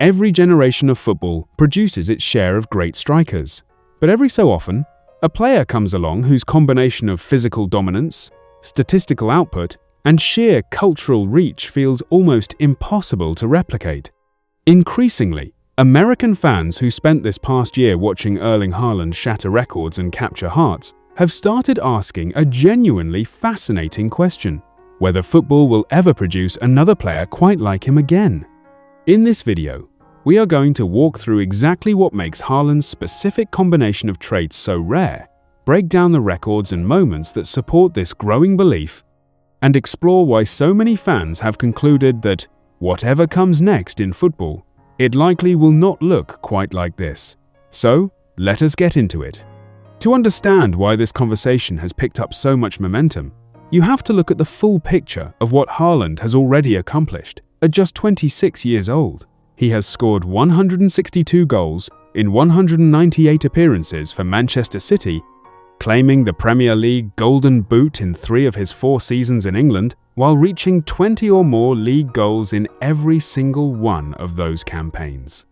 Every generation of football produces its share of great strikers. But every so often, a player comes along whose combination of physical dominance, statistical output, and sheer cultural reach feels almost impossible to replicate. Increasingly, American fans who spent this past year watching Erling Haaland shatter records and capture hearts have started asking a genuinely fascinating question: whether football will ever produce another player quite like him again. In this video, we are going to walk through exactly what makes Haaland's specific combination of traits so rare, break down the records and moments that support this growing belief, and explore why so many fans have concluded that whatever comes next in football, it likely will not look quite like this. So, let us get into it. To understand why this conversation has picked up so much momentum, you have to look at the full picture of what Haaland has already accomplished at just 26 years old. He has scored 162 goals in 198 appearances for Manchester City, claiming the Premier League Golden Boot in 3 of his 4 seasons in England, while reaching 20 or more league goals in every single one of those campaigns.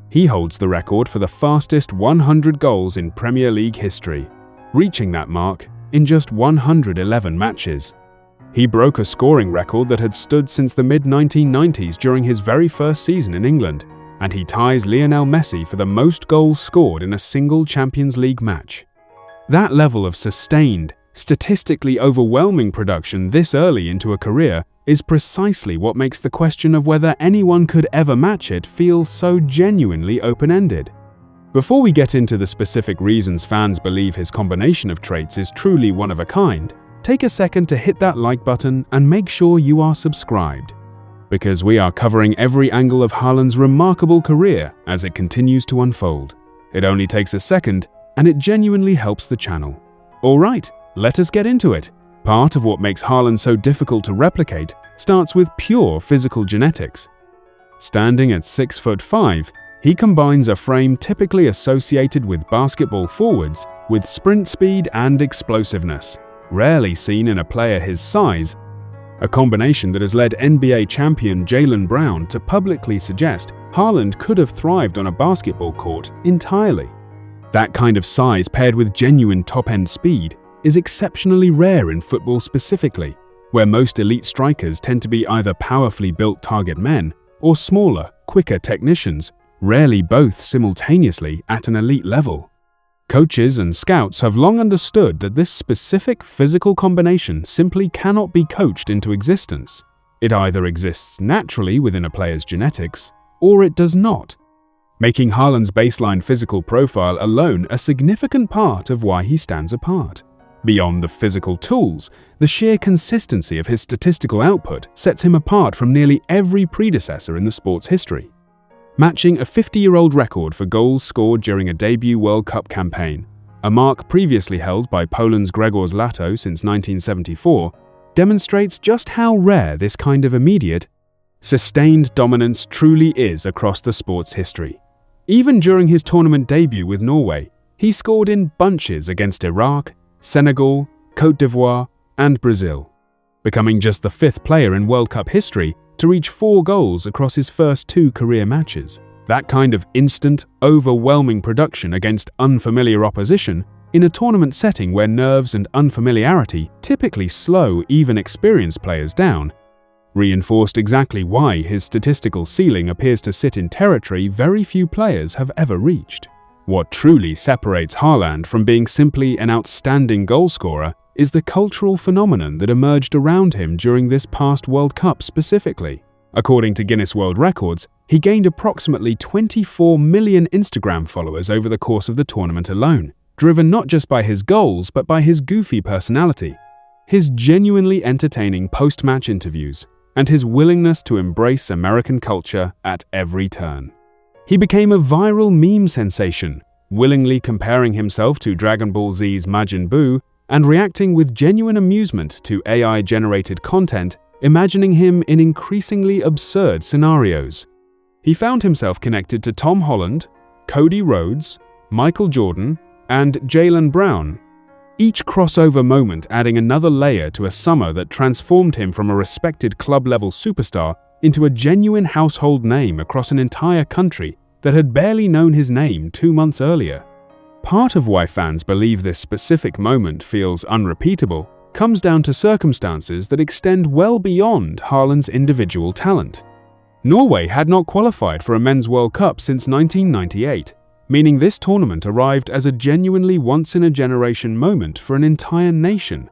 He holds the record for the fastest 100 goals in Premier League history, reaching that mark in just 111 matches. He broke a scoring record that had stood since the mid-1990s during his very first season in England, and he ties Lionel Messi for the most goals scored in a single Champions League match. That level of sustained, statistically overwhelming production this early into a career is precisely what makes the question of whether anyone could ever match it feel so genuinely open-ended. Before we get into the specific reasons fans believe his combination of traits is truly one of a kind, take a second to hit that like button and make sure you are subscribed, because we are covering every angle of Haaland's remarkable career as it continues to unfold. It only takes a second, and it genuinely helps the channel. Alright, let us get into it. Part of what makes Haaland so difficult to replicate starts with pure physical genetics. Standing at 6'5", he combines a frame typically associated with basketball forwards with sprint speed and explosiveness, rarely seen in a player his size, a combination that has led NBA champion Jaylen Brown to publicly suggest Haaland could have thrived on a basketball court entirely. That kind of size paired with genuine top-end speed is exceptionally rare in football specifically, where most elite strikers tend to be either powerfully built target men or smaller, quicker technicians, rarely both simultaneously at an elite level. Coaches and scouts have long understood that this specific physical combination simply cannot be coached into existence. It either exists naturally within a player's genetics, or it does not, making Haaland's baseline physical profile alone a significant part of why he stands apart. Beyond the physical tools, the sheer consistency of his statistical output sets him apart from nearly every predecessor in the sport's history. Matching a 50-year-old record for goals scored during a debut World Cup campaign, a mark previously held by Poland's Grzegorz Lato since 1974, demonstrates just how rare this kind of immediate, sustained dominance truly is across the sport's history. Even during his tournament debut with Norway, he scored in bunches against Iraq, Senegal, Côte d'Ivoire, and Brazil, becoming just the 5th player in World Cup history to reach 4 goals across his first 2 career matches. That kind of instant, overwhelming production against unfamiliar opposition in a tournament setting where nerves and unfamiliarity typically slow even experienced players down, reinforced exactly why his statistical ceiling appears to sit in territory very few players have ever reached. What truly separates Haaland from being simply an outstanding goalscorer is the cultural phenomenon that emerged around him during this past World Cup specifically. According to Guinness World Records, he gained approximately 24 million Instagram followers over the course of the tournament alone, driven not just by his goals but by his goofy personality, his genuinely entertaining post-match interviews, and his willingness to embrace American culture at every turn. He became a viral meme sensation, willingly comparing himself to Dragon Ball Z's Majin Buu and reacting with genuine amusement to AI-generated content, imagining him in increasingly absurd scenarios. He found himself connected to Tom Holland, Cody Rhodes, Michael Jordan, and Jaylen Brown, each crossover moment adding another layer to a summer that transformed him from a respected club-level superstar into a genuine household name across an entire country that had barely known his name 2 months earlier. Part of why fans believe this specific moment feels unrepeatable comes down to circumstances that extend well beyond Haaland's individual talent. Norway had not qualified for a Men's World Cup since 1998, meaning this tournament arrived as a genuinely once-in-a-generation moment for an entire nation,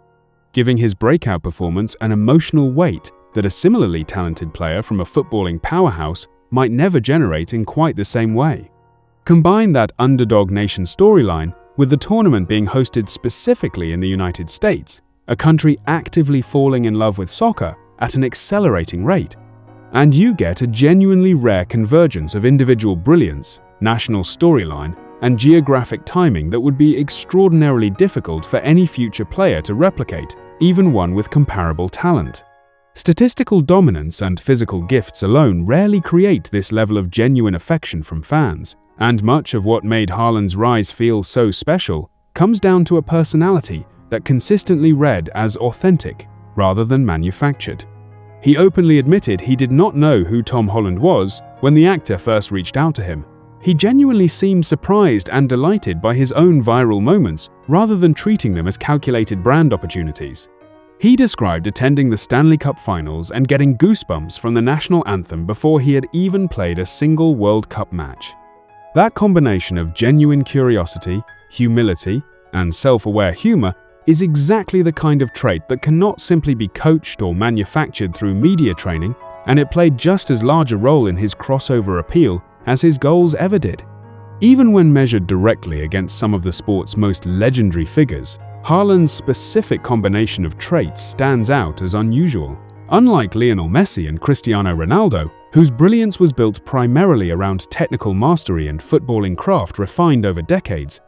giving his breakout performance an emotional weight that a similarly talented player from a footballing powerhouse might never generate in quite the same way. Combine that underdog nation storyline with the tournament being hosted specifically in the United States, a country actively falling in love with soccer at an accelerating rate, and you get a genuinely rare convergence of individual brilliance, national storyline, and geographic timing that would be extraordinarily difficult for any future player to replicate, even one with comparable talent. Statistical dominance and physical gifts alone rarely create this level of genuine affection from fans, and much of what made Haaland's rise feel so special comes down to a personality that consistently read as authentic rather than manufactured. He openly admitted he did not know who Tom Holland was when the actor first reached out to him. He genuinely seemed surprised and delighted by his own viral moments rather than treating them as calculated brand opportunities. He described attending the Stanley Cup finals and getting goosebumps from the national anthem before he had even played a single World Cup match. That combination of genuine curiosity, humility, and self-aware humor is exactly the kind of trait that cannot simply be coached or manufactured through media training, and it played just as large a role in his crossover appeal as his goals ever did. Even when measured directly against some of the sport's most legendary figures, Haaland's specific combination of traits stands out as unusual. Unlike Lionel Messi and Cristiano Ronaldo, whose brilliance was built primarily around technical mastery and footballing craft refined over decades,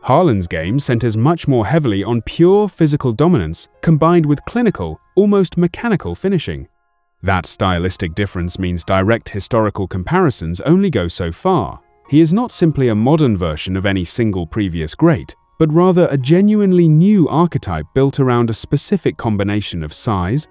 Haaland's game centers much more heavily on pure physical dominance combined with clinical, almost mechanical finishing. That stylistic difference means direct historical comparisons only go so far. He is not simply a modern version of any single previous great, but rather a genuinely new archetype built around a specific combination of size,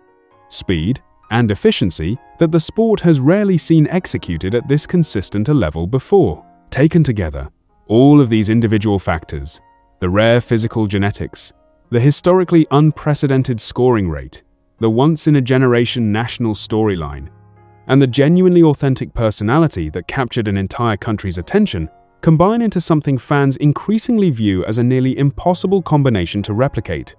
speed, and efficiency that the sport has rarely seen executed at this consistent a level before. Taken together, all of these individual factors, the rare physical genetics, the historically unprecedented scoring rate, the once-in-a-generation national storyline, and the genuinely authentic personality that captured an entire country's attention, combine into something fans increasingly view as a nearly impossible combination to replicate.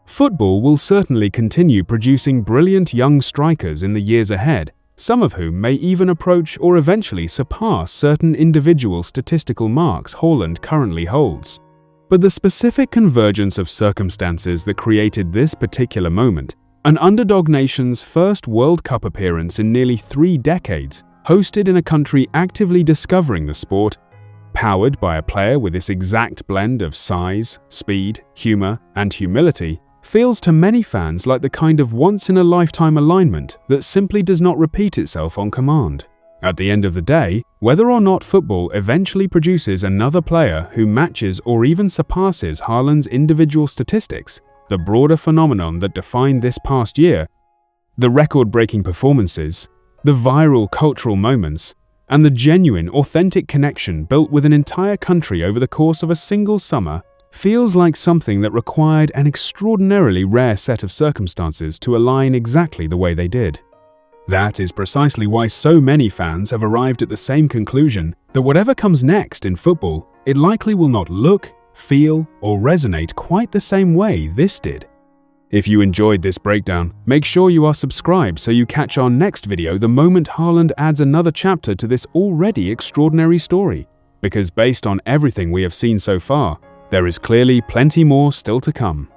Football will certainly continue producing brilliant young strikers in the years ahead, some of whom may even approach or eventually surpass certain individual statistical marks Haaland currently holds. But the specific convergence of circumstances that created this particular moment, an underdog nation's first World Cup appearance in nearly 3 decades, hosted in a country actively discovering the sport, powered by a player with this exact blend of size, speed, humor, and humility, feels to many fans like the kind of once-in-a-lifetime alignment that simply does not repeat itself on command. At the end of the day, whether or not football eventually produces another player who matches or even surpasses Haaland's individual statistics, the broader phenomenon that defined this past year, the record-breaking performances, the viral cultural moments, and the genuine, authentic connection built with an entire country over the course of a single summer, feels like something that required an extraordinarily rare set of circumstances to align exactly the way they did. That is precisely why so many fans have arrived at the same conclusion that whatever comes next in football, it likely will not look, feel, or resonate quite the same way this did. If you enjoyed this breakdown, make sure you are subscribed so you catch our next video the moment Haaland adds another chapter to this already extraordinary story. Because based on everything we have seen so far, there is clearly plenty more still to come.